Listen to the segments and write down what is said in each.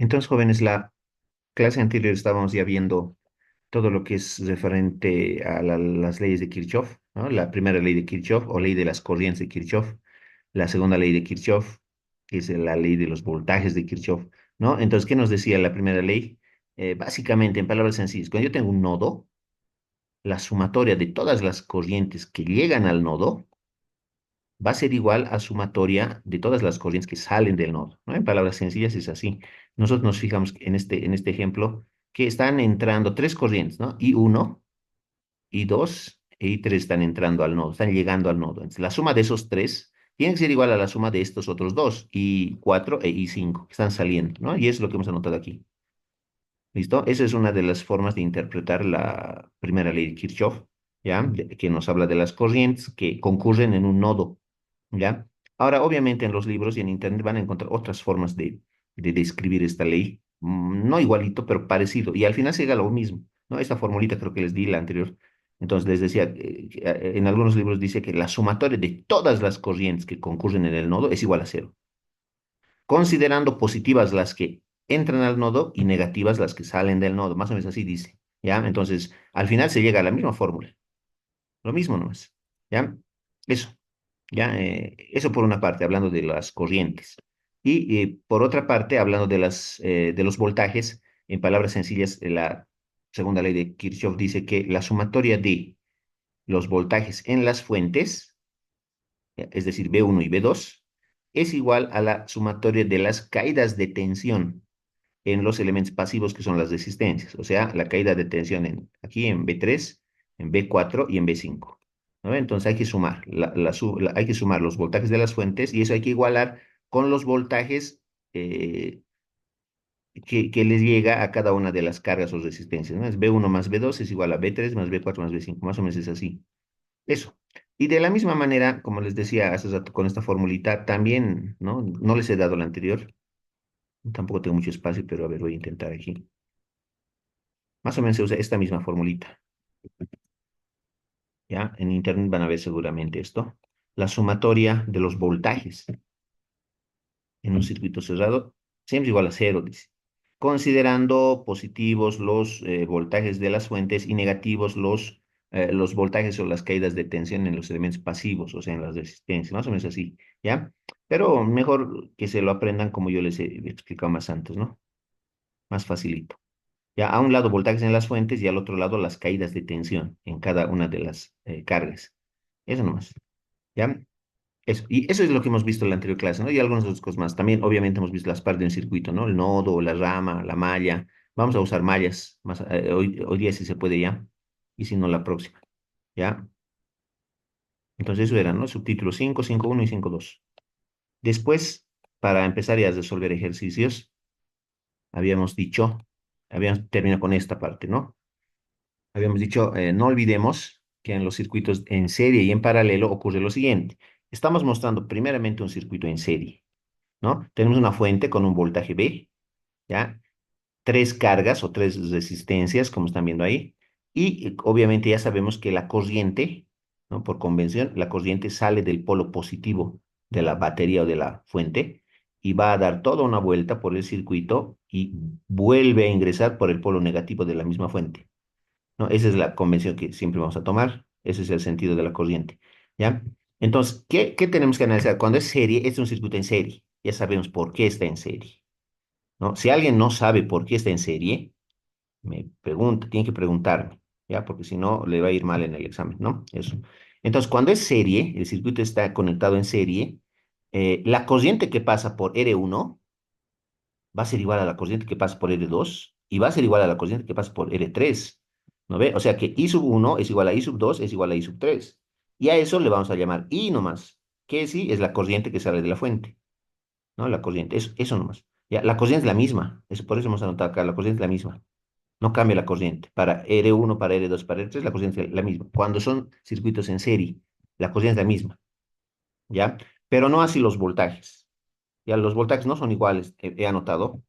Entonces, jóvenes, la clase anterior estábamos ya viendo todo lo que es referente a las leyes de Kirchhoff, ¿no? La primera ley de Kirchhoff o ley de las corrientes de Kirchhoff, la segunda ley de Kirchhoff, que es la ley de los voltajes de Kirchhoff, ¿no? Entonces, ¿qué nos decía la primera ley? Básicamente, en palabras sencillas, cuando yo tengo un nodo, la sumatoria de todas las corrientes que llegan al nodo va a ser igual a sumatoria de todas las corrientes que salen del nodo, ¿no? En palabras sencillas es así. Nosotros nos fijamos en este ejemplo que están entrando tres corrientes, ¿no? I1, I2 e I3 están entrando al nodo, están llegando al nodo. Entonces, la suma de esos tres tiene que ser igual a la suma de estos otros dos, I4 e I5, que están saliendo, ¿no? Y eso es lo que hemos anotado aquí. ¿Listo? Esa es una de las formas de interpretar la primera ley de Kirchhoff, ¿ya? Que nos habla de las corrientes que concurren en un nodo, ¿ya? Ahora, obviamente, en los libros y en Internet van a encontrar otras formas de describir esta ley, no igualito, pero parecido, y al final se llega a lo mismo, ¿no? Esta formulita creo que les di la anterior. Entonces, les decía, en algunos libros dice que la sumatoria de todas las corrientes que concurren en el nodo es igual a cero, considerando positivas las que entran al nodo y negativas las que salen del nodo, más o menos así dice, ¿ya? Entonces, al final se llega a la misma fórmula, lo mismo nomás, ¿ya? Eso, ¿ya? Eso por una parte, hablando de las corrientes. Y por otra parte, hablando de los voltajes, en palabras sencillas, la segunda ley de Kirchhoff dice que la sumatoria de los voltajes en las fuentes, es decir, B1 y B2, es igual a la sumatoria de las caídas de tensión en los elementos pasivos que son las resistencias, o sea, la caída de tensión aquí en B3, en B4 y en B5. ¿No? Entonces hay que sumar, hay que sumar los voltajes de las fuentes y eso hay que igualar con los voltajes eh, que les llega a cada una de las cargas o resistencias, ¿no? Es B1 más B2 es igual a B3 más B4 más B5, más o menos es así. Eso. Y de la misma manera, como les decía hace rato con esta formulita, también, ¿no? No les he dado la anterior, tampoco tengo mucho espacio, pero a ver, voy a intentar aquí. Más o menos se usa esta misma formulita, ¿ya? En internet van a ver seguramente esto. La sumatoria de los voltajes en un circuito cerrado siempre es igual a cero, dice. Considerando positivos los voltajes de las fuentes y negativos los voltajes o las caídas de tensión en los elementos pasivos, o sea, en las resistencias, más o menos así, ¿ya? Pero mejor que se lo aprendan como yo les he explicado más antes, ¿no? Más facilito. Ya a un lado voltajes en las fuentes y al otro lado las caídas de tensión en cada una de las cargas. Eso nomás. ¿Ya? Eso. Y eso es lo que hemos visto en la anterior clase, ¿no? Y algunas otras cosas más. También, obviamente, hemos visto las partes de un circuito, ¿no? El nodo, la rama, la malla. Vamos a usar mallas más, hoy día si se puede ya. Y si no, la próxima. ¿Ya? Entonces, eso era, ¿no? Subtítulo 5, 5.1 y 5.2. Después, para empezar ya a resolver ejercicios, habíamos dicho, habíamos terminado con esta parte, ¿no? Habíamos dicho, no olvidemos que en los circuitos en serie y en paralelo ocurre lo siguiente. Estamos mostrando primeramente un circuito en serie, ¿no? Tenemos una fuente con un voltaje V, ¿ya? Tres cargas o tres resistencias, como están viendo ahí. Y obviamente ya sabemos que la corriente, ¿no? Por convención, la corriente sale del polo positivo de la batería o de la fuente y va a dar toda una vuelta por el circuito y vuelve a ingresar por el polo negativo de la misma fuente. ¿No? Esa es la convención que siempre vamos a tomar. Ese es el sentido de la corriente. ¿Ya? Entonces, ¿qué tenemos que analizar? Cuando es serie, es un circuito en serie. Ya sabemos por qué está en serie. ¿No? Si alguien no sabe por qué está en serie, me pregunta, tiene que preguntarme, ¿ya? Porque si no, le va a ir mal en el examen, ¿no? Eso. Entonces, cuando es serie, el circuito está conectado en serie, la corriente que pasa por R1 va a ser igual a la corriente que pasa por R2 y va a ser igual a la corriente que pasa por R3. ¿No ve? O sea que I sub 1 es igual a I sub 2 es igual a I sub 3. Y a eso le vamos a llamar I nomás, que sí es la corriente que sale de la fuente, ¿no? La corriente, eso nomás. Ya, la corriente es la misma, por eso hemos anotado acá, la corriente es la misma. No cambia la corriente. Para R1, para R2, para R3, la corriente es la misma. Cuando son circuitos en serie, la corriente es la misma, ¿ya? Pero no así los voltajes. Ya, los voltajes no son iguales, he anotado.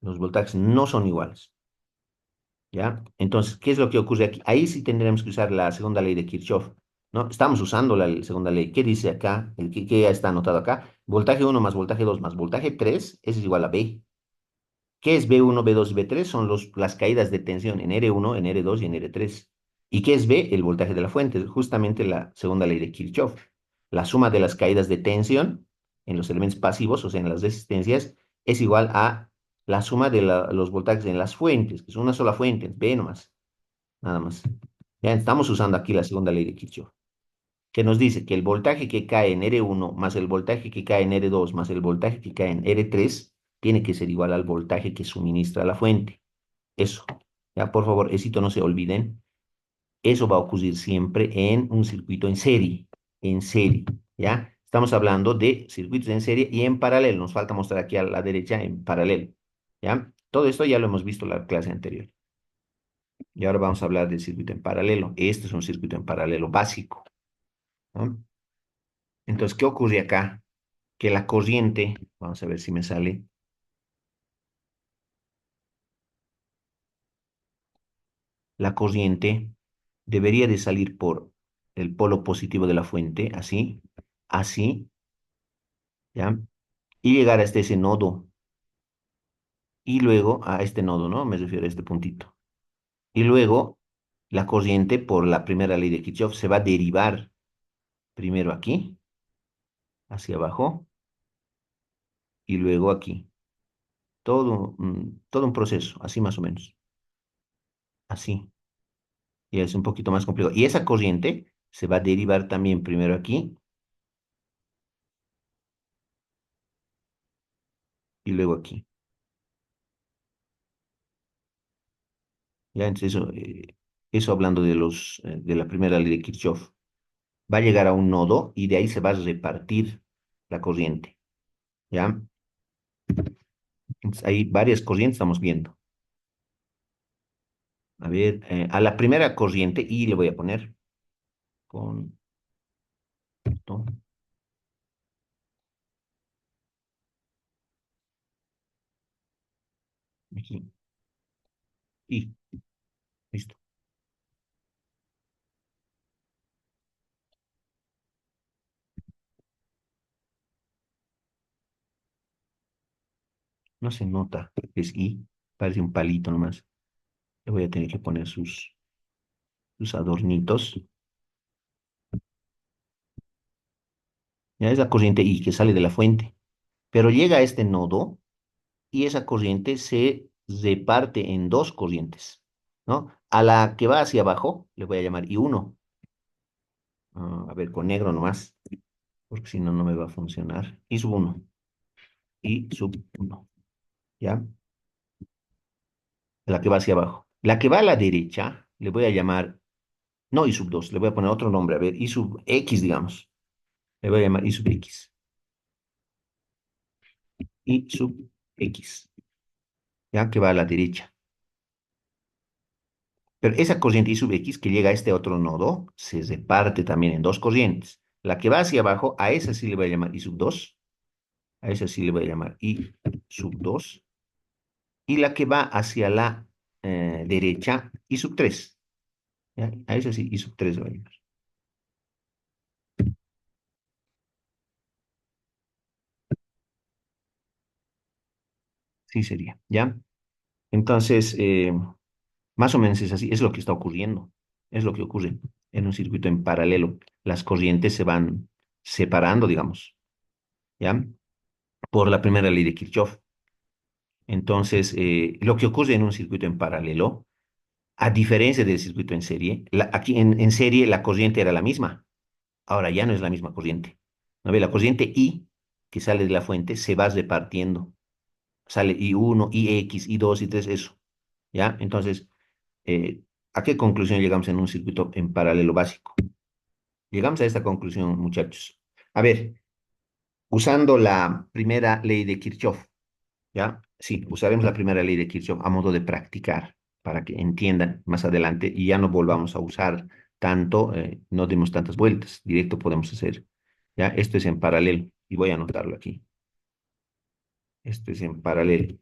Los voltajes no son iguales. ¿Ya? Entonces, ¿qué es lo que ocurre aquí? Ahí sí tendremos que usar la segunda ley de Kirchhoff. ¿no? Estamos usando la segunda ley. ¿Qué dice acá? ¿Qué ya está anotado acá? Voltaje uno más voltaje 2 más voltaje 3 es igual a B. ¿Qué es B1, B2 y B3? Son las caídas de tensión en R1, en R2 y en R3. ¿Y qué es B? El voltaje de la fuente, justamente la segunda ley de Kirchhoff. La suma de las caídas de tensión en los elementos pasivos, o sea, en las resistencias, es igual a la suma de los voltajes en las fuentes, que es una sola fuente, B nomás, nada más. Ya estamos usando aquí la segunda ley de Kirchhoff, que nos dice que el voltaje que cae en R1 más el voltaje que cae en R2 más el voltaje que cae en R3 tiene que ser igual al voltaje que suministra la fuente. Eso. Ya, por favor, esito no se olviden. Eso va a ocurrir siempre en un circuito en serie. En serie. ¿Ya? Estamos hablando de circuitos en serie y en paralelo. Nos falta mostrar aquí a la derecha en paralelo. ¿Ya? Todo esto ya lo hemos visto en la clase anterior. Y ahora vamos a hablar del circuito en paralelo. Este es un circuito en paralelo básico. ¿No? Entonces, ¿qué ocurre acá? Que la corriente, vamos a ver si me sale, la corriente debería de salir por el polo positivo de la fuente, así, así, ¿ya? Y llegar hasta ese nodo, y luego a este nodo, ¿no? Me refiero a este puntito. Y luego la corriente, por la primera ley de Kirchhoff, se va a derivar primero aquí, hacia abajo, y luego aquí. Todo un proceso, así más o menos, así. Y es un poquito más complicado. Y esa corriente se va a derivar también primero aquí y luego aquí. Ya, entonces eso hablando de de la primera ley de Kirchhoff. Va a llegar a un nodo y de ahí se va a repartir la corriente. ¿Ya? Entonces, hay varias corrientes, estamos viendo. A ver, a la primera corriente, y le voy a poner con esto, aquí, y listo. No se nota, es I, parece un palito nomás. Le voy a tener que poner sus adornitos. Ya es la corriente I que sale de la fuente, pero llega a este nodo y esa corriente se reparte en dos corrientes, ¿no? A la que va hacia abajo le voy a llamar I1. A ver, con negro nomás, porque si no, no me va a funcionar. I sub uno y sub uno, ¿ya? La que va hacia abajo. La que va a la derecha, le voy a llamar, no I sub 2, le voy a poner otro nombre, a ver, I sub X, digamos. Le voy a llamar I sub X. I sub X, ¿ya? Que va a la derecha. Pero esa corriente I sub X que llega a este otro nodo, se reparte también en dos corrientes. La que va hacia abajo, a esa sí le voy a llamar I sub 2, a esa sí le voy a llamar I sub 2, y la que va hacia la derecha, I sub 3. ¿Ya? A esa sí, I sub 3 le voy a llamar. Sí sería, ¿ya? Entonces, más o menos es así, es lo que está ocurriendo, es lo que ocurre en un circuito en paralelo. Las corrientes se van separando, digamos, ¿ya? Por la primera ley de Kirchhoff. Entonces, lo que ocurre en un circuito en paralelo, a diferencia del circuito en serie, aquí en serie la corriente era la misma, ahora ya no es la misma corriente. ¿No ve? La corriente I que sale de la fuente se va repartiendo. Sale I1, IX, I2, I3, eso. ¿Ya? Entonces, eh, ¿a qué conclusión llegamos en un circuito en paralelo básico? Llegamos a esta conclusión, muchachos. A ver, usando la primera ley de Kirchhoff, ¿ya? Sí, usaremos la primera ley de Kirchhoff a modo de practicar para que entiendan más adelante y ya no volvamos a usar tanto, no demos tantas vueltas, directo podemos hacer, ¿ya? Esto es en paralelo y voy a anotarlo aquí. Esto es en paralelo.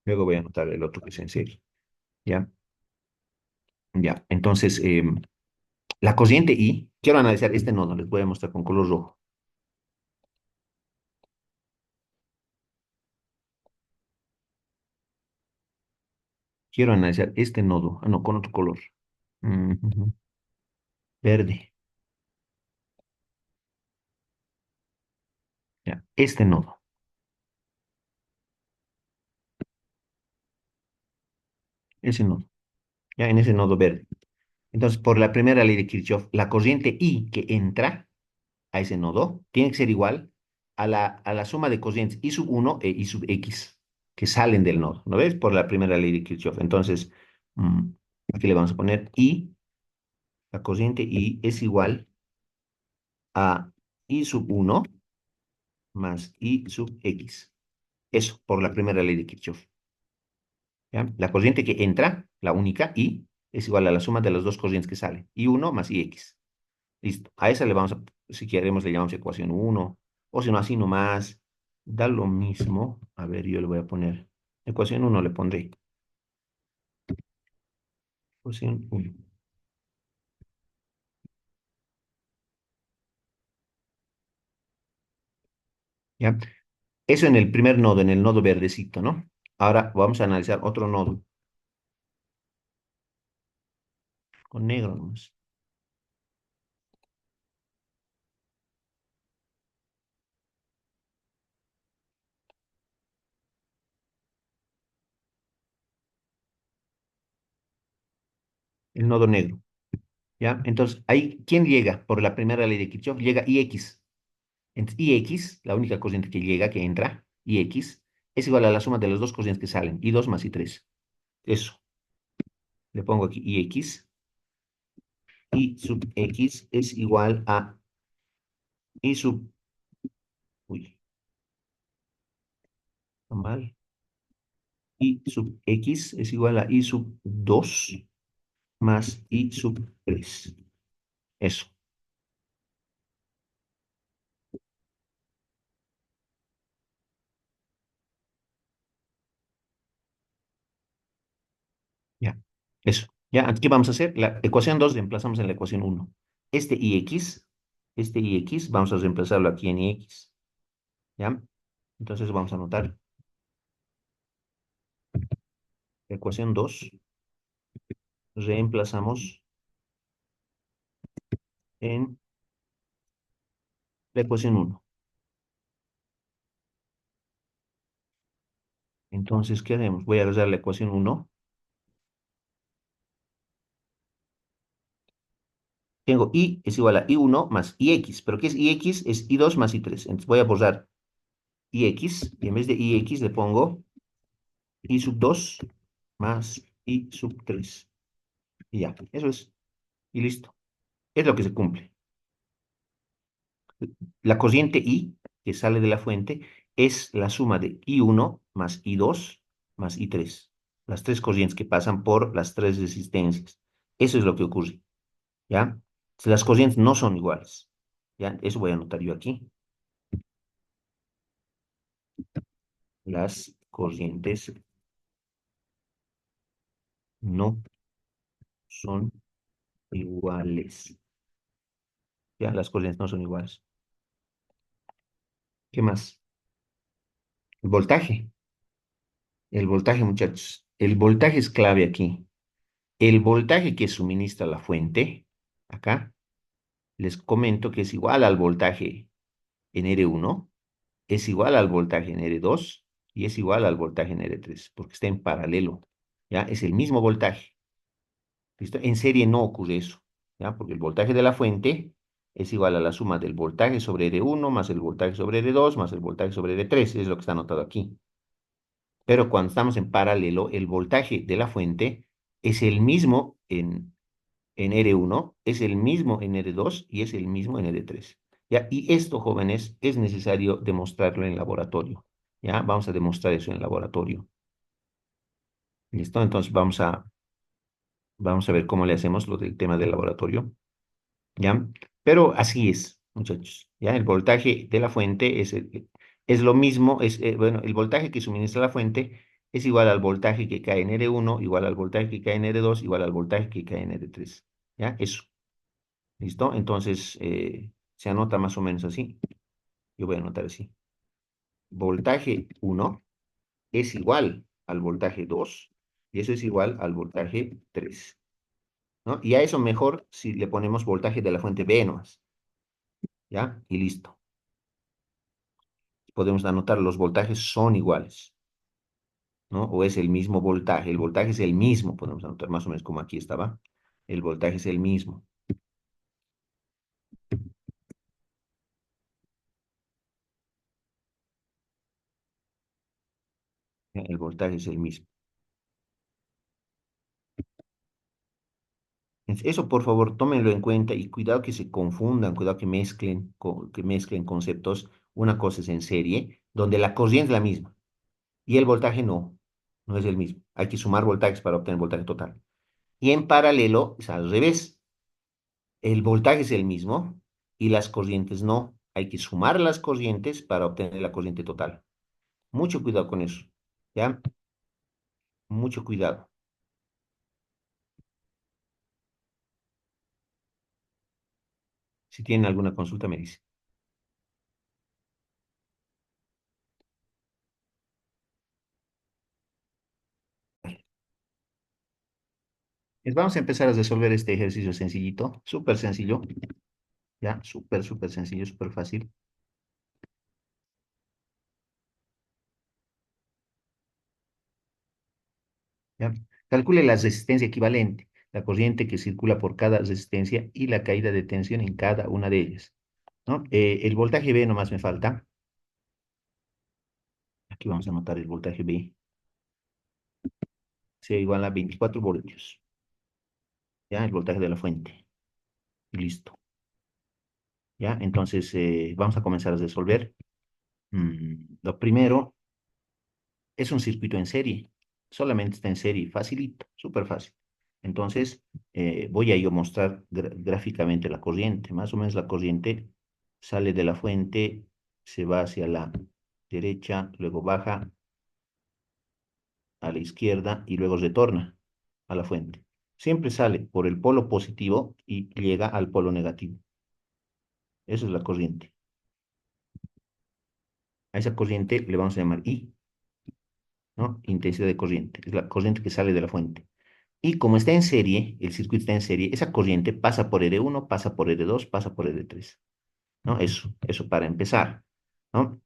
Luego voy a anotar el otro que es en serie, ¿ya? Ya, entonces, la corriente I, quiero analizar este nodo, les voy a mostrar con color rojo. Quiero analizar este nodo, no, con otro color. Ujú. Verde, ya, este nodo, ese nodo, ya, en ese nodo verde. Entonces, por la primera ley de Kirchhoff, la corriente I que entra a ese nodo tiene que ser igual a la suma de corrientes I sub uno e I sub X que salen del nodo, ¿no ves? Por la primera ley de Kirchhoff. Entonces, mm, aquí le vamos a poner I, la corriente I es igual a I sub uno más I sub X. Eso, por la primera ley de Kirchhoff. ¿Ya? La corriente que entra, la única, I, es igual a la suma de las dos corrientes que salen. I1 más IX. Listo. A esa le vamos a, si queremos, le llamamos ecuación uno. O si no, así nomás. Da lo mismo. A ver, yo le voy a poner. Ecuación uno le pondré. Ecuación uno. ¿Ya? Eso en el primer nodo, en el nodo verdecito, ¿no? Ahora vamos a analizar otro nodo con negro nomás. El nodo negro. ¿Ya? Entonces, ahí, ¿quién llega? Por la primera ley de Kirchhoff, llega IX. Entonces, IX, la única corriente que llega, que entra, IX, es igual a la suma de las dos corrientes que salen, I2 más I3. Eso. Le pongo aquí IX. Y sub X es igual a I sub, uy, está mal. I sub X es igual a I sub 2 más I sub 3. Eso, ya. Eso. Ya, ¿qué vamos a hacer? La ecuación 2 reemplazamos en la ecuación uno. Este IX, este IX, vamos a reemplazarlo aquí en IX. ¿Ya? Entonces vamos a anotar la ecuación 2 reemplazamos en la ecuación uno. Entonces, ¿qué haremos? Voy a agarrar la ecuación uno. Tengo I es igual a I1 más IX, pero ¿qué es IX? Es I2 más I3. Entonces voy a borrar IX y en vez de IX le pongo I sub 2 más I sub 3. Y ya, eso es. Y listo. Es lo que se cumple. La corriente I que sale de la fuente es la suma de I1 más I2 más I3. Las tres corrientes que pasan por las tres resistencias. Eso es lo que ocurre. ¿Ya? Las corrientes no son iguales. ¿Ya? Eso voy a anotar yo aquí. Las corrientes no son iguales. Ya, las corrientes no son iguales. ¿Qué más? El voltaje. El voltaje, muchachos. El voltaje es clave aquí. El voltaje que suministra la fuente, acá, les comento que es igual al voltaje en R1, es igual al voltaje en R2 y es igual al voltaje en R3, porque está en paralelo. ¿Ya? Es el mismo voltaje. ¿Listo? En serie no ocurre eso, ¿ya? Porque el voltaje de la fuente es igual a la suma del voltaje sobre R1 más el voltaje sobre R2 más el voltaje sobre R3, es lo que está anotado aquí. Pero cuando estamos en paralelo, el voltaje de la fuente es el mismo en R1, es el mismo en R2 y es el mismo en R3. ¿Ya? Y esto, jóvenes, es necesario demostrarlo en laboratorio. ¿Ya? Vamos a demostrar eso en laboratorio. ¿Listo? Entonces vamos a ver cómo le hacemos lo del tema del laboratorio. ¿Ya? Pero así es, muchachos, ¿ya? El voltaje de la fuente es lo mismo, bueno, el voltaje que suministra la fuente es igual al voltaje que cae en R1, igual al voltaje que cae en R2, igual al voltaje que cae en R3. ¿Ya? Eso. ¿Listo? Entonces, se anota más o menos así. Yo voy a anotar así. Voltaje 1 es igual al voltaje 2 y eso es igual al voltaje 3. ¿No? Y a eso mejor si le ponemos voltaje de la fuente B nomás. ¿Ya? Y listo. Podemos anotar los voltajes son iguales. ¿No? O es el mismo voltaje. El voltaje es el mismo, podemos anotar más o menos como aquí estaba. El voltaje es el mismo. ¿Ya? El voltaje es el mismo. Eso, por favor, tómenlo en cuenta y cuidado que se confundan, cuidado que mezclen conceptos. Una cosa es en serie, donde la corriente es la misma y el voltaje no, no es el mismo. Hay que sumar voltajes para obtener voltaje total. Y en paralelo es al revés. El voltaje es el mismo y las corrientes no. Hay que sumar las corrientes para obtener la corriente total. Mucho cuidado con eso. ¿Ya? Mucho cuidado. Si tienen alguna consulta, me dicen. Vamos a empezar a resolver este ejercicio sencillito, súper sencillo, ya, súper sencillo, súper fácil. ¿Ya? Calcule la resistencia equivalente, la corriente que circula por cada resistencia y la caída de tensión en cada una de ellas. ¿No? El voltaje B nomás me falta. Aquí vamos a anotar el voltaje B. Sea igual a 24 voltios. ¿Ya? El voltaje de la fuente. Y listo. ¿Ya? Entonces, vamos a comenzar a resolver. Lo primero es un circuito en serie. Solamente está en serie. Facilito, súper fácil. Entonces, voy a yo mostrar gráficamente la corriente. Más o menos la corriente sale de la fuente, se va hacia la derecha, luego baja a la izquierda y luego retorna a la fuente. Siempre sale por el polo positivo y llega al polo negativo. Esa es la corriente. A esa corriente le vamos a llamar I, ¿no? Intensidad de corriente. Es la corriente que sale de la fuente. Y como está en serie, el circuito está en serie, esa corriente pasa por R1, pasa por R2, pasa por R3, ¿no? Eso para empezar, ¿no?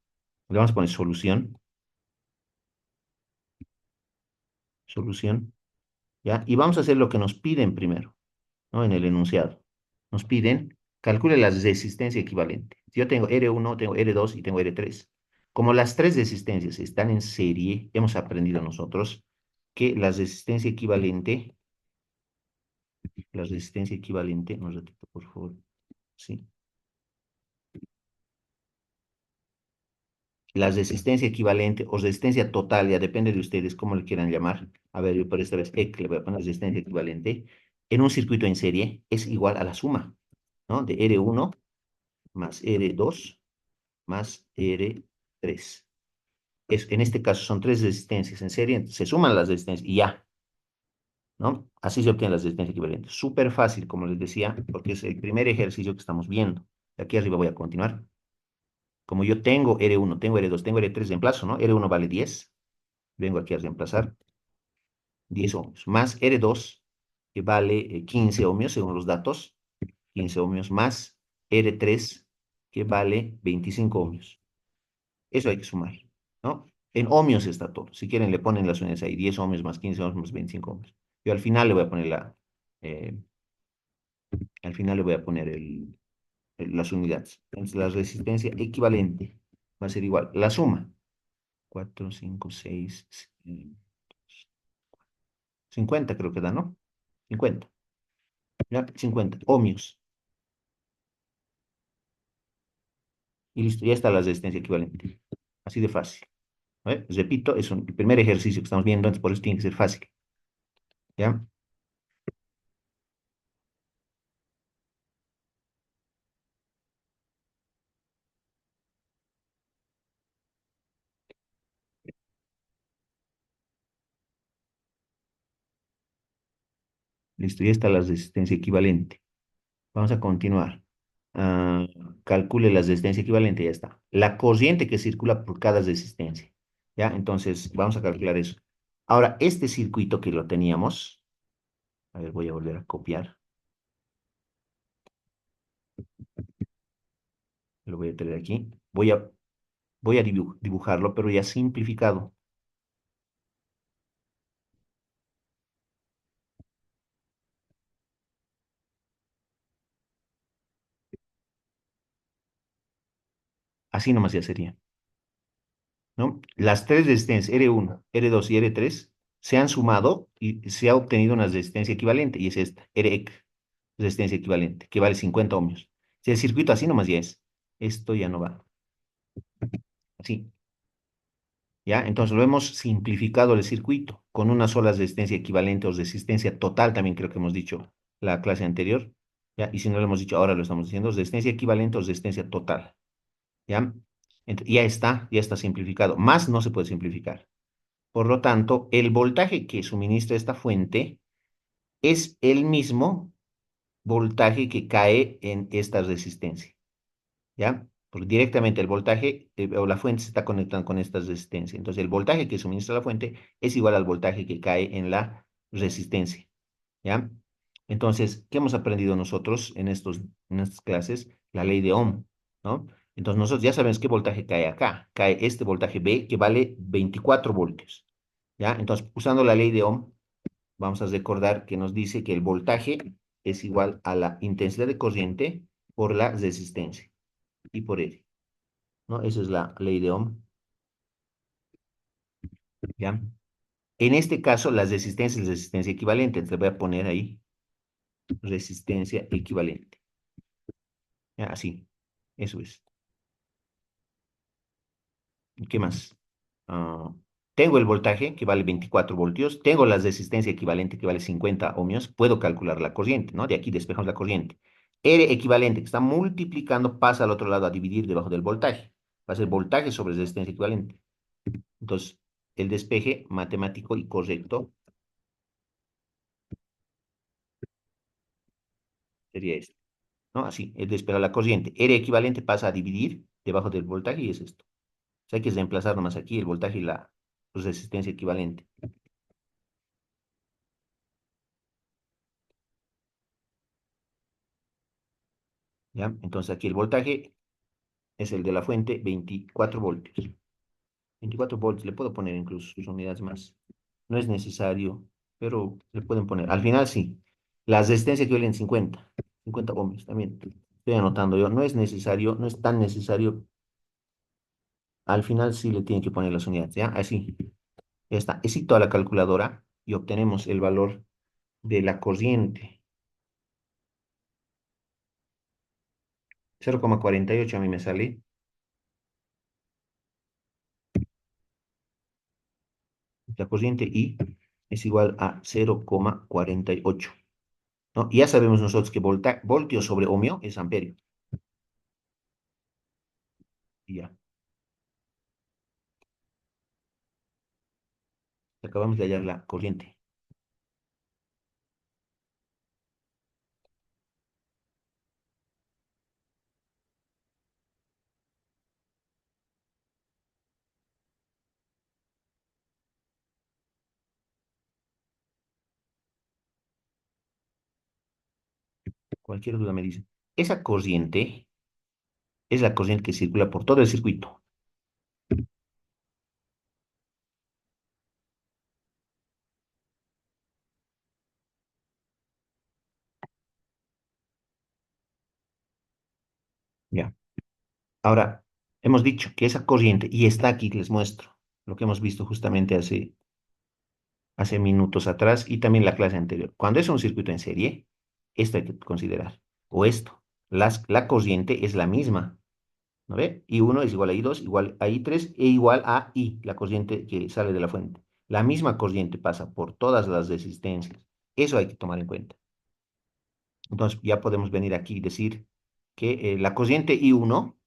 Le vamos a poner solución, solución, ¿ya? Y vamos a hacer lo que nos piden primero, ¿no? En el enunciado. Nos piden, calcule la resistencia equivalente. Si yo tengo R1, tengo R2 y tengo R3. Como las tres resistencias están en serie, hemos aprendido nosotros que la resistencia equivalente, un ratito, por favor, sí. La resistencia equivalente o resistencia total, ya depende de ustedes cómo le quieran llamar. A ver, yo por esta vez le voy a poner resistencia equivalente. En un circuito en serie es igual a la suma, ¿no? De R1 más R2 más R3. En este caso son tres resistencias en serie, se suman las resistencias y ya, ¿no? Así se obtiene la resistencia equivalente. Súper fácil, como les decía, porque es el primer ejercicio que estamos viendo. De aquí arriba voy a continuar. Como yo tengo R1, tengo R2, tengo R3, reemplazo, ¿no? R1 vale 10. Vengo aquí a reemplazar 10 ohmios, más R2, que vale 15 ohmios según los datos, 15 ohmios, más R3, que vale 25 ohmios. Eso hay que sumar, ¿no? En ohmios está todo. Si quieren, le ponen las unidades ahí, 10 ohmios más 15 ohmios más 25 ohmios. Yo al final le voy a poner eh, al final le voy a poner las unidades. Entonces, la resistencia equivalente va a ser igual. La suma, 4 5 6 50 creo que da, ¿no? 50. ¿Ya? 50 ohmios. Y listo, ya está la resistencia equivalente. Así de fácil. ¿Ve? Repito, es el primer ejercicio que estamos viendo, entonces por eso tiene que ser fácil. ¿Ya? Listo, ya está la resistencia equivalente. Vamos a continuar. Ah, calcule la resistencia equivalente, ya está. La corriente que circula por cada resistencia. ¿Ya? Entonces, vamos a calcular eso. Ahora, este circuito que lo teníamos, a ver, voy a volver a copiar. Lo voy a tener aquí. Voy a dibujarlo, pero ya simplificado. Así nomás ya sería, ¿no? Las tres resistencias, R1, R2 y R3, se han sumado y se ha obtenido una resistencia equivalente, y es esta, Rec, resistencia equivalente, que vale 50 ohmios. Si el circuito así nomás ya es, esto ya no va, así, ¿ya? Entonces lo hemos simplificado el circuito con una sola resistencia equivalente o resistencia total, también creo que hemos dicho la clase anterior, ¿ya? Y si no lo hemos dicho, ahora lo estamos diciendo, resistencia equivalente o resistencia total, ¿ya? Ya está simplificado, más no se puede simplificar. Por lo tanto, el voltaje que suministra esta fuente es el mismo voltaje que cae en esta resistencia, ¿ya? Porque directamente el voltaje o la fuente se está conectando con esta resistencia. Entonces, el voltaje que suministra la fuente es igual al voltaje que cae en la resistencia, ¿ya? Entonces, ¿qué hemos aprendido nosotros en estas clases? La ley de Ohm, ¿no? Entonces, nosotros ya sabemos qué voltaje cae acá. Cae este voltaje B que vale 24 voltios, ¿ya? Entonces, usando la ley de Ohm, vamos a recordar que nos dice que el voltaje es igual a la intensidad de corriente por la resistencia y por L, ¿no? Esa es la ley de Ohm, ¿ya? En este caso, las resistencias es resistencia equivalente. Entonces voy a poner ahí resistencia equivalente. ¿Ya? Así, eso es. ¿Y qué más? Ah, tengo el voltaje que vale 24 voltios, tengo la resistencia equivalente que vale 50 ohmios, puedo calcular la corriente, ¿no? De aquí despejamos la corriente. R equivalente que está multiplicando pasa al otro lado a dividir debajo del voltaje. Va a ser voltaje sobre resistencia equivalente. Entonces, el despeje matemático y correcto sería este, ¿no? Así, el despeje de la corriente. R equivalente pasa a dividir debajo del voltaje y es esto. O sea, hay que reemplazar nomás aquí el voltaje y la resistencia equivalente. ¿Ya? Entonces aquí el voltaje es el de la fuente, 24 voltios. 24 voltios, le puedo poner incluso sus unidades más. No es necesario, pero le pueden poner. Al final sí. Las resistencias que valen 50 ohmios también. Estoy anotando yo. No es necesario, no es tan necesario. Al final sí le tienen que poner las unidades, ¿ya? Así. Ya está. Exito a la calculadora y obtenemos el valor de la corriente. 0,48 a mí me sale. La corriente I es igual a 0,48. ¿No? Y ya sabemos nosotros que voltio sobre ohmio es amperio. Y ya, acabamos de hallar la corriente. Cualquier duda me dice. Esa corriente es la corriente que circula por todo el circuito. Ya. Ahora, hemos dicho que esa corriente, y está aquí, les muestro lo que hemos visto justamente hace minutos atrás y también la clase anterior. Cuando es un circuito en serie, esto hay que considerar. O esto, la corriente es la misma, ¿no ve? I1 es igual a I2, igual a I3 e igual a I, la corriente que sale de la fuente. La misma corriente pasa por todas las resistencias. Eso hay que tomar en cuenta. Entonces ya podemos venir aquí y decir que la corriente I1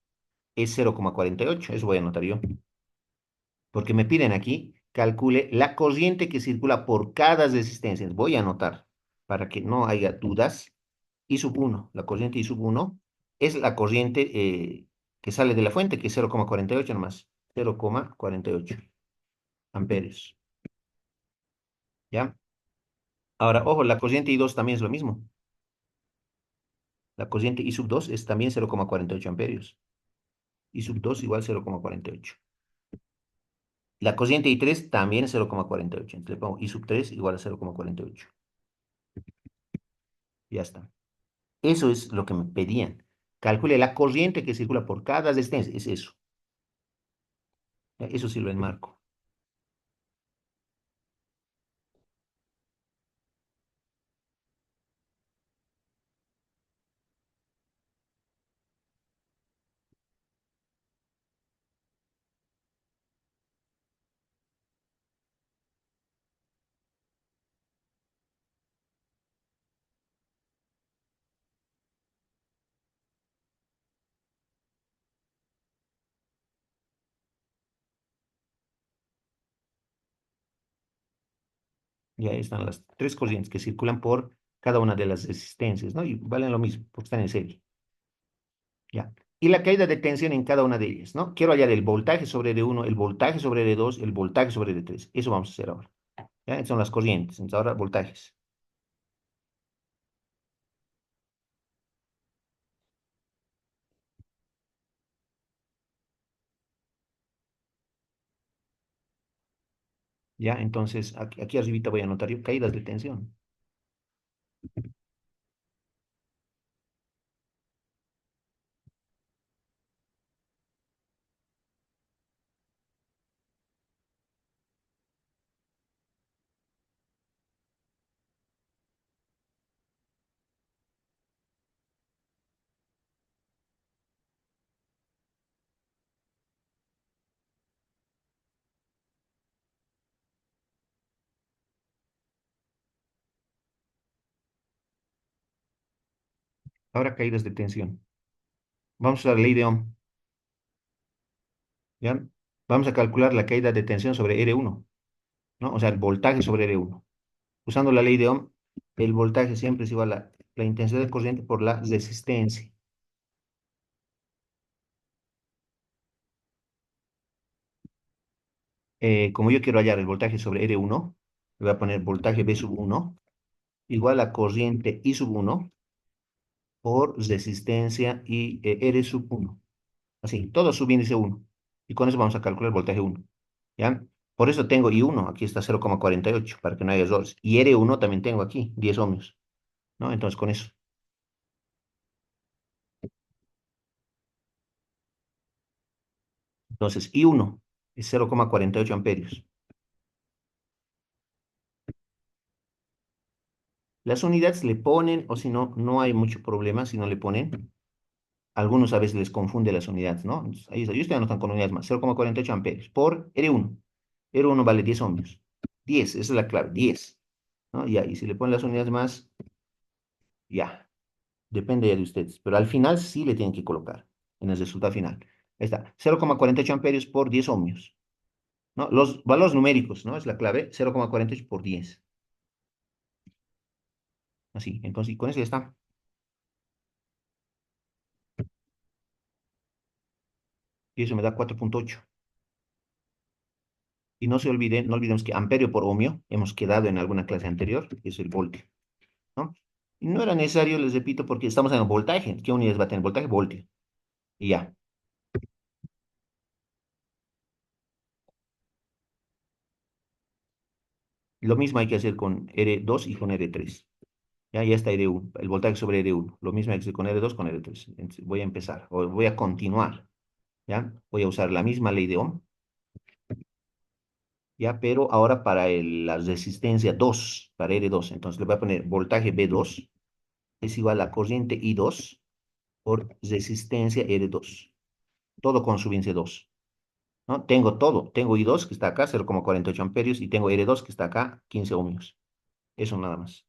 es 0,48. Eso voy a anotar yo. Porque me piden aquí, calcule la corriente que circula por cada resistencia. Voy a anotar. para que no haya dudas, I sub uno, la corriente I sub uno es la corriente que sale de la fuente, que es 0,48 nomás, 0,48 amperios, ¿ya? Ahora, ojo, la corriente I dos también es lo mismo. La corriente I sub 2 es también 0,48 amperios. I sub 2 igual 0,48. La corriente I3 también es 0,48. Entonces le pongo I sub 3 igual a 0,48. Ya está. Eso es lo que me pedían. Calcule la corriente que circula por cada resistencia. Es eso. Ya, eso sí lo enmarco. Ya están las tres corrientes que circulan por cada una de las resistencias, ¿no? Y valen lo mismo, porque están en serie. Ya. Y la caída de tensión en cada una de ellas, ¿no? Quiero hallar el voltaje sobre R1, el voltaje sobre R2, el voltaje sobre R3. Eso vamos a hacer ahora. ¿Ya? Estas son las corrientes. Entonces ahora voltajes. ¿Ya? Entonces aquí arribita voy a anotar yo caídas de tensión. Ahora caídas de tensión. Vamos a la ley de Ohm. ¿Ya? Vamos a calcular la caída de tensión sobre R1, ¿no? O sea, el voltaje sobre R1. Usando la ley de Ohm, el voltaje siempre es igual a la intensidad de corriente por la resistencia. Como yo quiero hallar el voltaje sobre R1, le voy a poner voltaje B sub 1 igual a corriente I sub 1 por resistencia y R sub 1. Así, todo subíndice 1. Y con eso vamos a calcular el voltaje 1. ¿Ya? Por eso tengo I1, aquí está 0,48, para que no haya errores. Y R1 también tengo aquí, 10 ohmios, ¿no? Entonces con eso. Entonces I1 es 0,48 amperios. Las unidades le ponen, o si no, no hay mucho problema si no le ponen. Algunos a veces les confunde las unidades, ¿no? Entonces, ahí está, yo estoy anotando con unidades más, 0,48 amperios por R1. R1 vale 10 ohmios. 10, esa es la clave, 10. ¿No? Ya, y si le ponen las unidades más, ya, depende ya de ustedes. Pero al final sí le tienen que colocar en el resultado final. Ahí está, 0,48 amperios por 10 ohmios. ¿No? Los valores numéricos, ¿no? Es la clave, 0,48 por 10. Así, entonces, y con eso ya está. Y eso me da 4,8. Y no se olviden, no olvidemos que amperio por ohmio, hemos quedado en alguna clase anterior, que es el voltio, ¿no? Y no era necesario, les repito, porque estamos en el voltaje. ¿Qué unidades va a tener voltaje? Voltio. Y ya. Lo mismo hay que hacer con R2 y con R3. Ya está R1, el voltaje sobre R1. Lo mismo hay que hacer con R2, con R3. Entonces, voy a empezar, o voy a continuar, ¿ya? Voy a usar la misma ley de Ohm, ¿ya? Pero ahora para la resistencia 2, para R2. Entonces le voy a poner voltaje B2 es igual a corriente I2 por resistencia R2. Todo con su índice 2, ¿no? Tengo todo. Tengo I2 que está acá, 0,48 amperios, y tengo R2 que está acá, 15 ohmios. Eso nada más.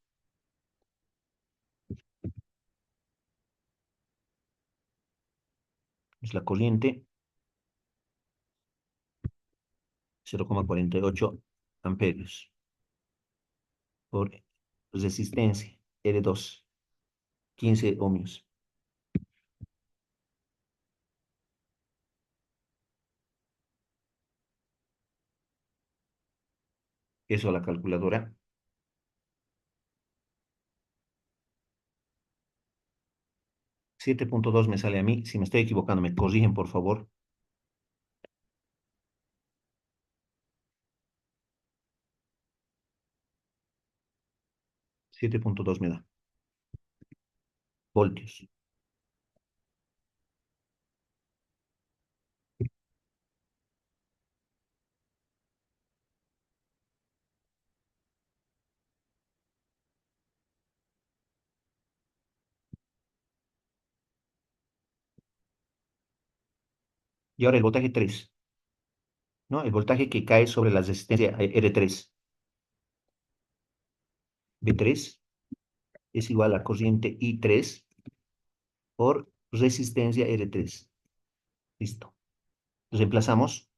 Es la corriente, 0,48 amperios por resistencia, R2, 15 ohmios. Eso a la calculadora. 7.2 me sale a mí. Si me estoy equivocando, me corrigen, por favor. 7.2 me da. Voltios. Y ahora el voltaje 3, ¿no? El voltaje que cae sobre la resistencia R3. B3 es igual a corriente I3 por resistencia R3. Listo. Reemplazamos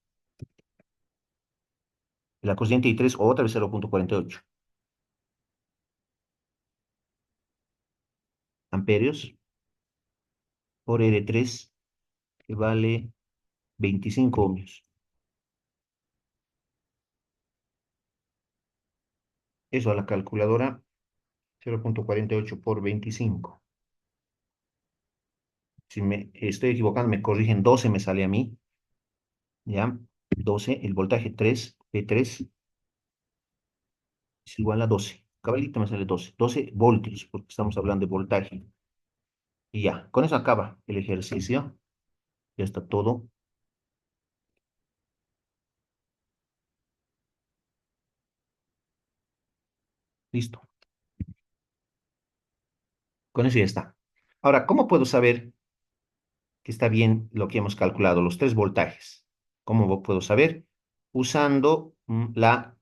la corriente I3 otra vez 0.48 amperios por R3, que vale 25 ohmios. Eso a la calculadora, 0.48 por 25. Si me estoy equivocando, me corrigen, 12 me sale a mí, ¿ya? 12, el voltaje 3, P3, es igual a 12. Cabalito me sale 12. 12 voltios, porque estamos hablando de voltaje. Y ya, con eso acaba el ejercicio. Ya está todo listo. Con eso ya está. Ahora, ¿cómo puedo saber que está bien lo que hemos calculado, los tres voltajes? ¿Cómo puedo saber? Usando la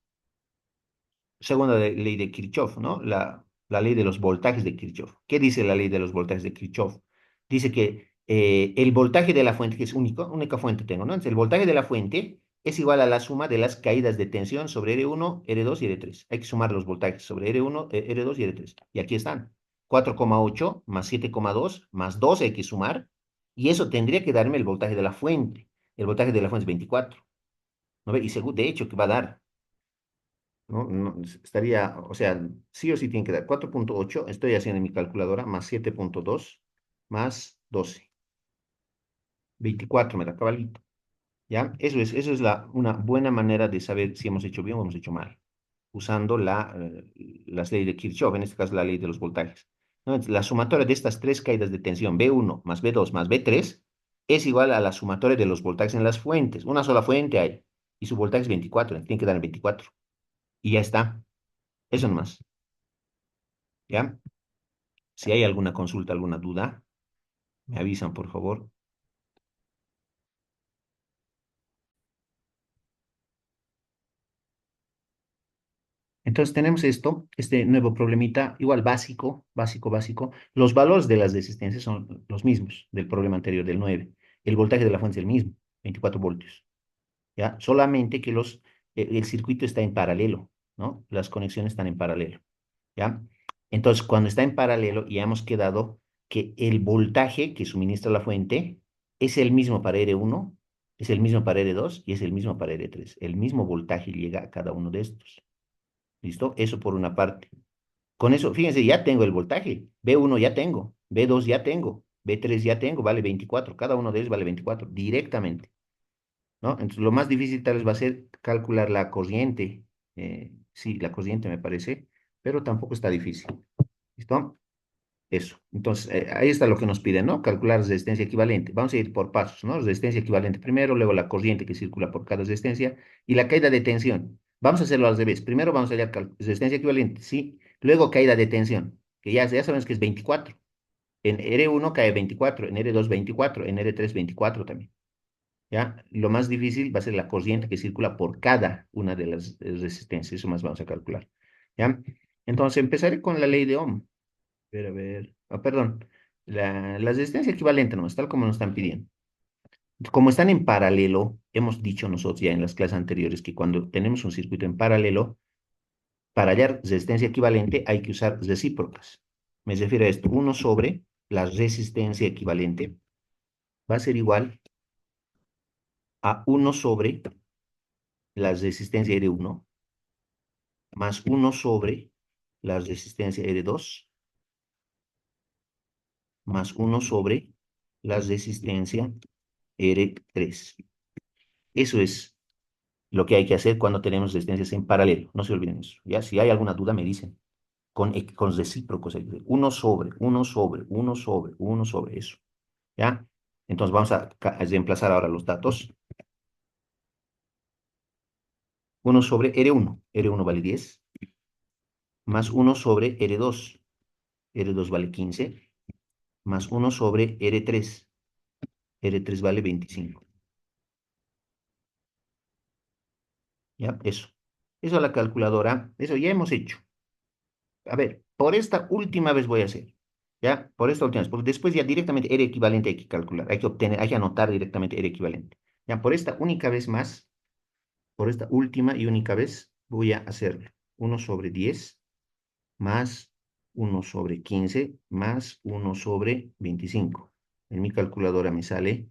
segunda ley de Kirchhoff, ¿no? La ley de los voltajes de Kirchhoff. ¿Qué dice la ley de los voltajes de Kirchhoff? Dice que el voltaje de la fuente, que es única fuente tengo, ¿no? Entonces, el voltaje de la fuente es igual a la suma de las caídas de tensión sobre R1, R2 y R3. Hay que sumar los voltajes sobre R1, R2 y R3. Y aquí están. 4,8 más 7,2 más 12 hay que sumar. Y eso tendría que darme el voltaje de la fuente. El voltaje de la fuente es 24. ¿No ve? Y de hecho, que va a dar. ¿No? Estaría, o sea, sí o sí tiene que dar 4.8, estoy haciendo en mi calculadora, más 7.2, más 12, 24 me da cabalito, ¿ya? Eso es una buena manera de saber si hemos hecho bien o hemos hecho mal, usando las leyes de Kirchhoff, en este caso la ley de los voltajes, ¿no? Entonces, la sumatoria de estas tres caídas de tensión, B1 más B2 más B3, es igual a la sumatoria de los voltajes en las fuentes. Una sola fuente hay, y su voltaje es 24, tiene que dar en 24, y ya está, eso nomás. ¿Ya? Si hay alguna consulta, alguna duda, me avisan, por favor. Entonces tenemos esto, este nuevo problemita, igual básico. Los valores de las resistencias son los mismos del problema anterior, del 9. El voltaje de la fuente es el mismo, 24 voltios. ¿Ya? Solamente que el circuito está en paralelo, ¿no? Las conexiones están en paralelo. ¿Ya? Entonces, cuando está en paralelo, ya hemos quedado que el voltaje que suministra la fuente es el mismo para R1, es el mismo para R2 y es el mismo para R3. El mismo voltaje llega a cada uno de estos. ¿Listo? Eso por una parte. Con eso, fíjense, ya tengo el voltaje. B1 ya tengo, B2 ya tengo, B3 ya tengo, vale 24. Cada uno de ellos vale 24 directamente, ¿no? Entonces, lo más difícil tal vez va a ser calcular la corriente. Sí, la corriente me parece, pero tampoco está difícil. ¿Listo? Eso. Entonces, ahí está lo que nos piden, ¿no? Calcular resistencia equivalente. Vamos a ir por pasos, ¿no? Resistencia equivalente primero, luego la corriente que circula por cada resistencia y la caída de tensión. Vamos a hacerlo al revés. Primero vamos a hallar resistencia equivalente, sí. Luego caída de tensión, que ya sabemos que es 24. En R1 cae 24, en R2 24, en R3 24 también. ¿Ya? Lo más difícil va a ser la corriente que circula por cada una de las resistencias. Eso más vamos a calcular. ¿Ya? Entonces, empezaré con la ley de Ohm. A ver. Perdón. La resistencia equivalente nomás, tal como nos están pidiendo. Como están en paralelo, hemos dicho nosotros ya en las clases anteriores que cuando tenemos un circuito en paralelo, Para hallar resistencia equivalente hay que usar recíprocas. Me refiero a esto. Uno sobre la resistencia equivalente va a ser igual a uno sobre la resistencia R1 más uno sobre la resistencia R2 más uno sobre la resistencia R3. Eso es lo que hay que hacer cuando tenemos resistencias en paralelo. No se olviden eso. ¿Ya? Si hay alguna duda, me dicen. Con recíprocos, hay que decir, uno sobre, uno sobre, uno sobre, uno sobre eso. ¿Ya? Entonces vamos a reemplazar ahora los datos. Uno sobre R1. R1 vale 10. Más uno sobre R2. R2 vale 15. Más uno sobre R3. R3 vale 25. ¿Ya? Eso. Eso a la calculadora. Eso ya hemos hecho. A ver, por esta última vez voy a hacer. ¿Ya? Por esta última vez. Porque después ya directamente R equivalente hay que calcular. Hay que obtener, hay que anotar directamente R equivalente. Ya, por esta única vez más, por esta última y única vez, voy a hacerlo. Uno sobre 10 más uno sobre 15 más uno sobre 25. En mi calculadora me sale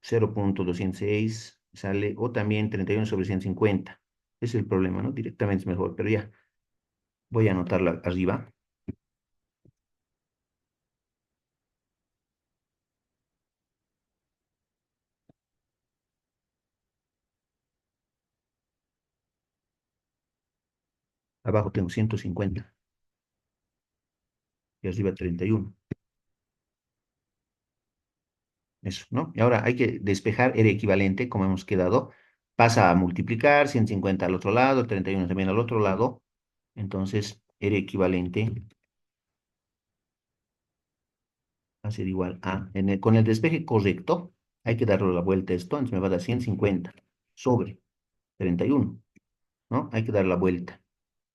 0,206, sale, o también 31 sobre 150. Ese es el problema, ¿no? Directamente es mejor, pero ya, voy a anotarla arriba. Abajo tengo 150 y arriba 31. Eso, ¿no? Y ahora hay que despejar el equivalente, como hemos quedado. Pasa a multiplicar 150 al otro lado, 31 también al otro lado. Entonces, el equivalente va a ser igual a, con el despeje correcto, hay que darle la vuelta a esto, entonces me va a dar 150 sobre 31, ¿no? Hay que dar la vuelta.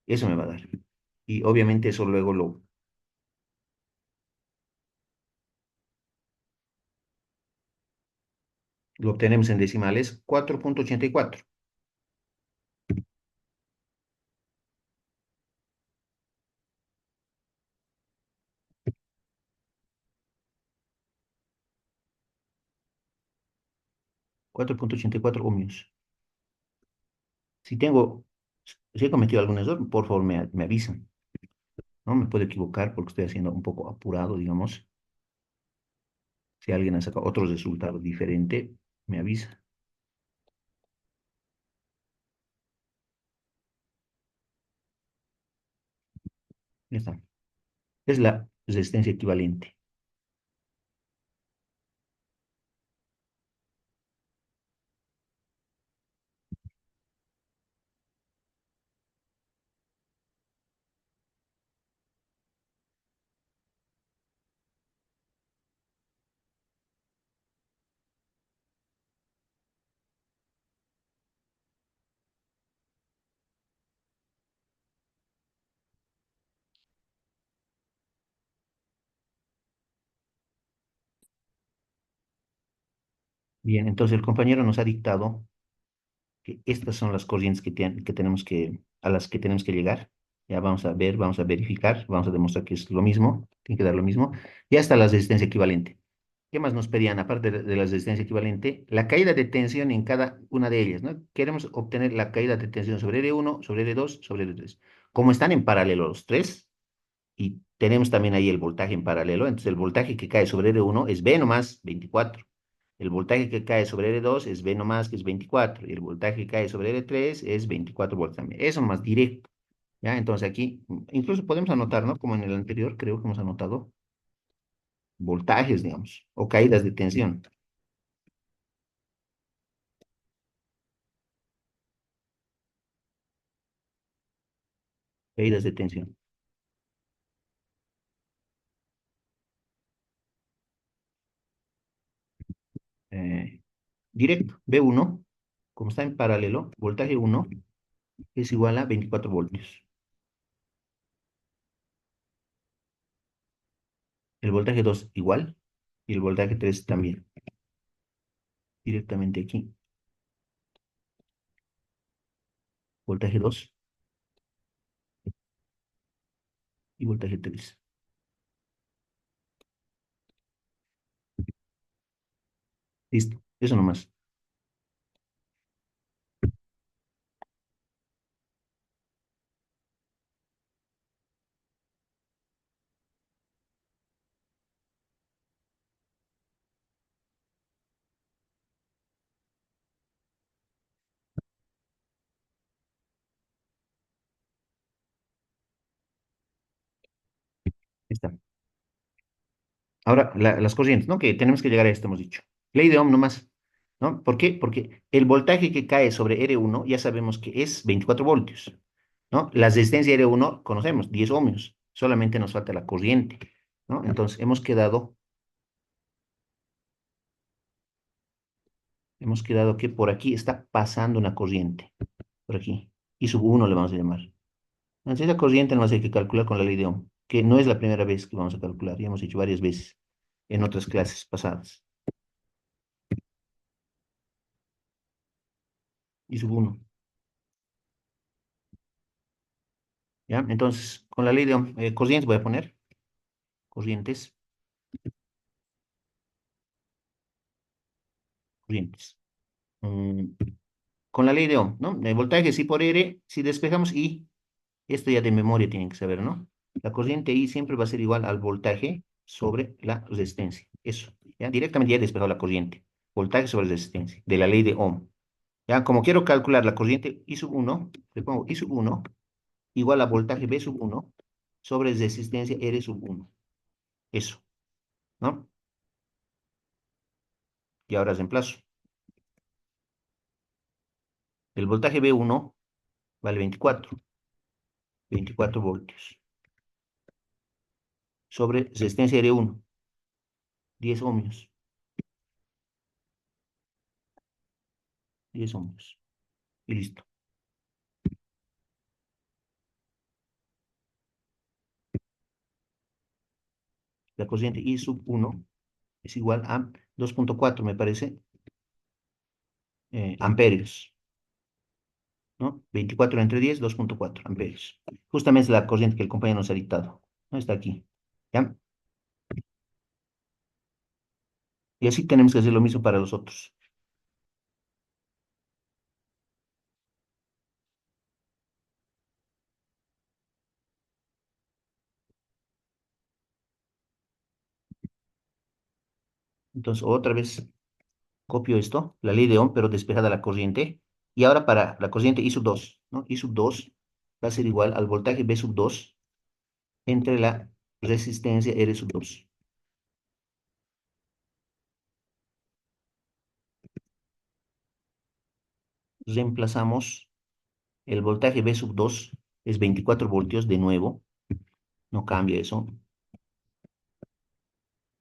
Eso me va a dar. Y obviamente eso luego lo obtenemos en decimales 4,84. 4,84 ohmios. Si tengo, si he cometido algún error, por favor me avisan, ¿no? Me puedo equivocar porque estoy haciendo un poco apurado, digamos. Si alguien ha sacado otro resultado diferente, me avisa. Ya está. Es la resistencia equivalente. Bien, entonces el compañero nos ha dictado que estas son las corrientes que tenemos a las que tenemos que llegar. Ya vamos a ver, vamos a verificar, vamos a demostrar que es lo mismo, tiene que dar lo mismo. Ya está la resistencia equivalente. ¿Qué más nos pedían, aparte de la resistencia equivalente? La caída de tensión en cada una de ellas, ¿no? Queremos obtener la caída de tensión sobre R1, sobre R2, sobre R3. Como están en paralelo los tres, y tenemos también ahí el voltaje en paralelo, entonces el voltaje que cae sobre R1 es V nomás, 24. El voltaje que cae sobre R2 es V nomás, que es 24. Y el voltaje que cae sobre R3 es 24 volts también. Eso más directo. ¿Ya? Entonces aquí, incluso podemos anotar, ¿no? Como en el anterior, creo que hemos anotado voltajes, digamos, o caídas de tensión. Caídas de tensión. Eh, directo, V1, como está en paralelo, voltaje 1 es igual a 24 voltios. El voltaje 2 igual, y el voltaje 3 también, directamente aquí. voltaje 2 y voltaje 3. Listo, eso nomás. Está. Ahora, las corrientes, ¿no? Que tenemos que llegar a esto, hemos dicho. Ley de Ohm nomás, ¿no? ¿Por qué? Porque el voltaje que cae sobre R1 ya sabemos que es 24 voltios, ¿no? La resistencia R1 conocemos, 10 ohmios. Solamente nos falta la corriente, ¿no? Entonces, hemos quedado que por aquí está pasando una corriente, por aquí. Y sub 1 le vamos a llamar. Entonces, la corriente nos hay que calcular con la ley de Ohm, que no es la primera vez que vamos a calcular, ya hemos hecho varias veces en otras clases pasadas. Y sub 1. ¿Ya? Entonces, con la ley de Ohm, corrientes voy a poner, corrientes, corrientes. Mm, con la ley de Ohm, ¿no? El voltaje sí por R, si despejamos I, esto ya de memoria tienen que saber, ¿no? La corriente I siempre va a ser igual al voltaje sobre la resistencia. Eso, ¿ya? Directamente ya he despejado la corriente. Voltaje sobre resistencia, de la ley de Ohm. Ya, como quiero calcular la corriente I sub 1, le pongo I sub 1 igual a voltaje B sub 1 sobre resistencia R sub 1. Eso, ¿no? Y ahora reemplazo. El voltaje B1 vale 24 voltios. Sobre resistencia R1, 10 ohmios. 10 ohmios. Y listo. La corriente I sub 1 es igual a 2,4, me parece, amperios, ¿no? 24 entre 10, 2,4 amperios. Justamente es la corriente que el compañero nos ha dictado. ¿No? Está aquí. ¿Ya? Y así tenemos que hacer lo mismo para los otros. Entonces, otra vez copio esto, la ley de Ohm, pero despejada la corriente. Y ahora para la corriente I sub 2, ¿no? I sub 2 va a ser igual al voltaje B sub 2 entre la resistencia R sub 2. Reemplazamos el voltaje B sub 2, es 24 voltios de nuevo, no cambia eso,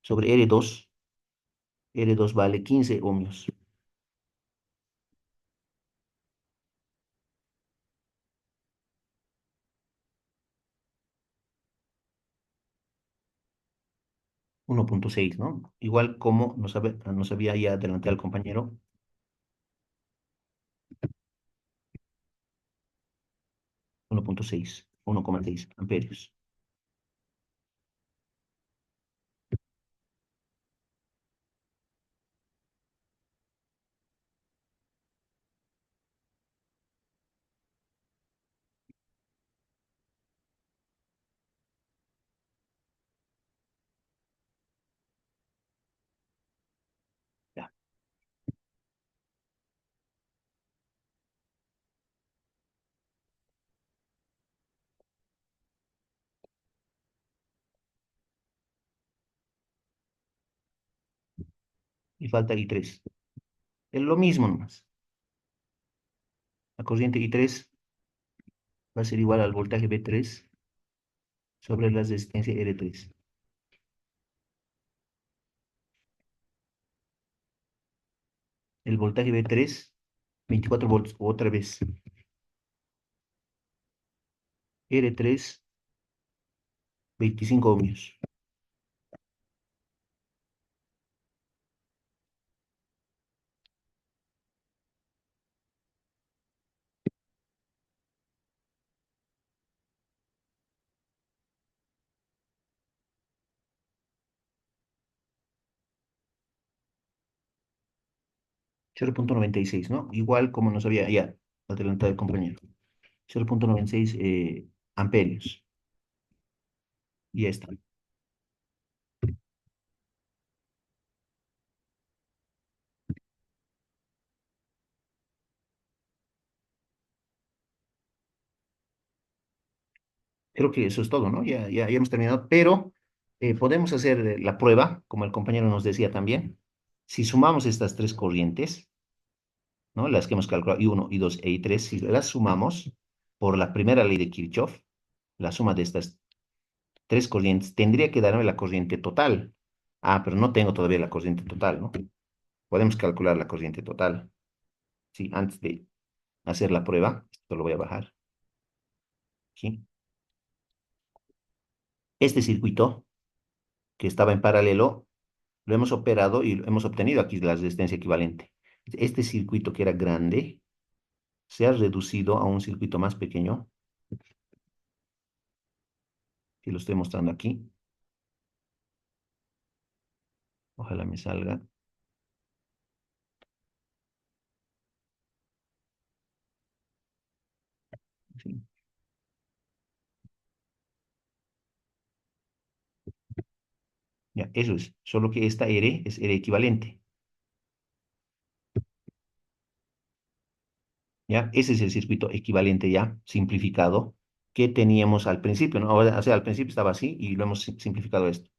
sobre R2, R2 vale 15 ohmios, 1,6, ¿no? Igual como nos había ya adelantado el compañero, 1,6, 1,6 amperios. Ya. Y falta I3. Es lo mismo nomás. La corriente I3 va a ser igual al voltaje B3 sobre la resistencia R3. El voltaje B3, 24 volts otra vez. R3, 25 ohmios. 0,96, ¿no? Igual como nos había ya adelantado el compañero. 0,96 amperios. Y ya está. Creo que eso es todo, ¿no? Ya hemos terminado, pero podemos hacer la prueba, como el compañero nos decía también. Si sumamos estas tres corrientes, ¿no? Las que hemos calculado, I1, I2 e I3, si las sumamos por la primera ley de Kirchhoff, la suma de estas tres corrientes tendría que darme la corriente total. Ah, pero no tengo todavía la corriente total, ¿no? Podemos calcular la corriente total. Sí, antes de hacer la prueba, esto lo voy a bajar. ¿Sí? Este circuito que estaba en paralelo lo hemos operado y hemos obtenido aquí la resistencia equivalente. Este circuito que era grande se ha reducido a un circuito más pequeño, que lo estoy mostrando aquí. Ojalá me salga. Sí. Ya, eso es. Solo que esta R es R equivalente. ¿Ya? Ese es el circuito equivalente ya, simplificado, que teníamos al principio, ¿no? O sea, al principio estaba así y lo hemos simplificado esto.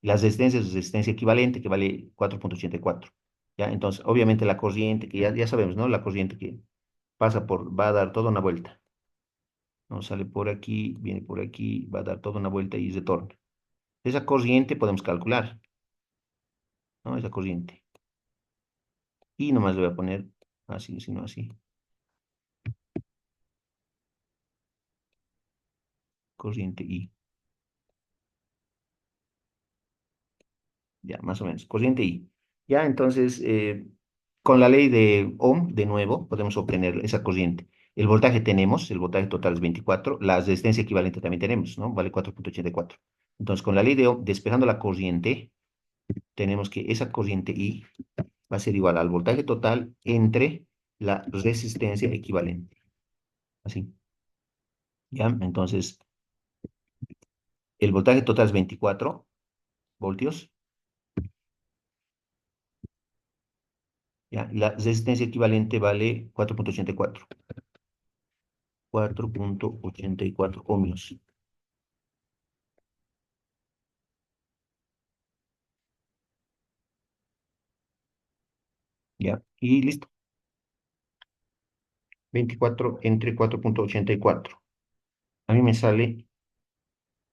Las resistencias es resistencia equivalente que vale 4,84. ¿Ya? Entonces, obviamente la corriente, que ya sabemos, ¿no? La corriente que pasa por, va a dar toda una vuelta. ¿No? Sale por aquí, viene por aquí, va a dar toda una vuelta y retorna. Esa corriente podemos calcular, ¿no? Esa corriente. Y nomás le voy a poner así, sino así. Corriente I. Ya, más o menos. Corriente I. Ya, entonces, con la ley de Ohm, de nuevo, podemos obtener esa corriente. El voltaje tenemos, el voltaje total es 24, la resistencia equivalente también tenemos, ¿no? Vale 4,84. Entonces, con la ley de Ohm, despejando la corriente, tenemos que esa corriente I va a ser igual al voltaje total entre la resistencia equivalente. Así, ¿ya? Entonces, el voltaje total es 24 voltios, ¿ya? La resistencia equivalente vale 4,84. 4,84 ohmios. ¿Ya? Y listo. 24 entre 4,84. A mí me sale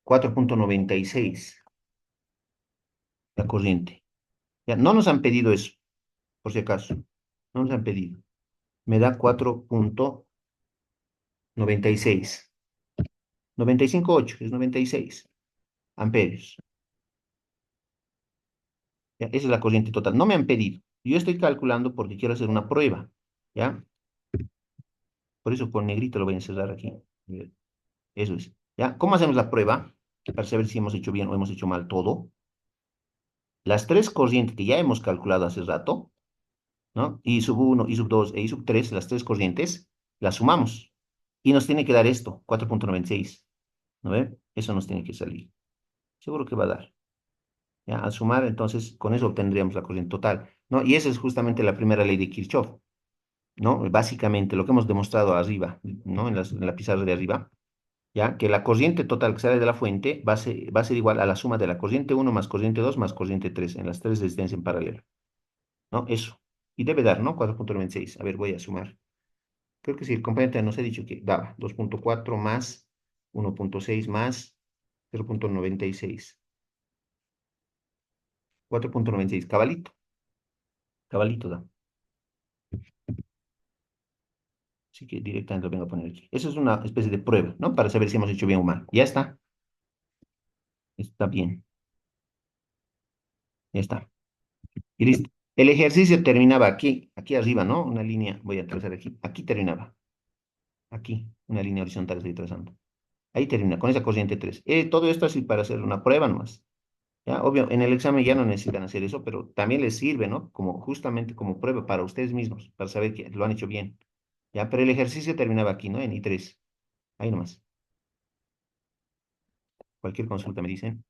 4,96 la corriente. Ya, no nos han pedido eso, por si acaso. No nos han pedido. Me da 4,96. 95,8 es 96 amperios. ¿Ya? Esa es la corriente total. No me han pedido. Yo estoy calculando porque quiero hacer una prueba. ¿Ya? Por eso con negrito lo voy a encerrar aquí. Eso es. ¿Ya? ¿Cómo hacemos la prueba? Para saber si hemos hecho bien o hemos hecho mal todo. Las tres corrientes que ya hemos calculado hace rato, ¿no? I sub 1, I sub 2 e I sub 3, las tres corrientes, las sumamos. Y nos tiene que dar esto, 4,96. ¿No ve? Eso nos tiene que salir. Seguro que va a dar. ¿Ya? Al sumar, entonces, con eso obtendríamos la corriente total, ¿no? Y esa es justamente la primera ley de Kirchhoff, ¿no? Básicamente, lo que hemos demostrado arriba, ¿no? En la pizarra de arriba, ¿ya? Que la corriente total que sale de la fuente va a ser igual a la suma de la corriente uno más corriente 2 más corriente 3 en las tres resistencias en paralelo, ¿no? Eso. Y debe dar, ¿no? 4,96. A ver, voy a sumar. Creo que sí, el componente nos ha dicho que daba 2,4 más 1,6 más 0,96. 4,96. Cabalito. Cabalito da. Así que directamente lo vengo a poner aquí. Eso es una especie de prueba, ¿no? Para saber si hemos hecho bien o mal. Ya está. Está bien. Ya está. Y listo. El ejercicio terminaba aquí, aquí arriba, ¿no? Una línea, voy a trazar aquí. Aquí terminaba. Aquí, una línea horizontal estoy trazando. Ahí termina, con esa corriente 3. Todo esto así para hacer una prueba nomás. Ya, obvio, en el examen ya no necesitan hacer eso, pero también les sirve, ¿no? Como justamente como prueba para ustedes mismos, para saber que lo han hecho bien. Ya, pero el ejercicio terminaba aquí, ¿no? En I3. Ahí nomás. Cualquier consulta me dicen.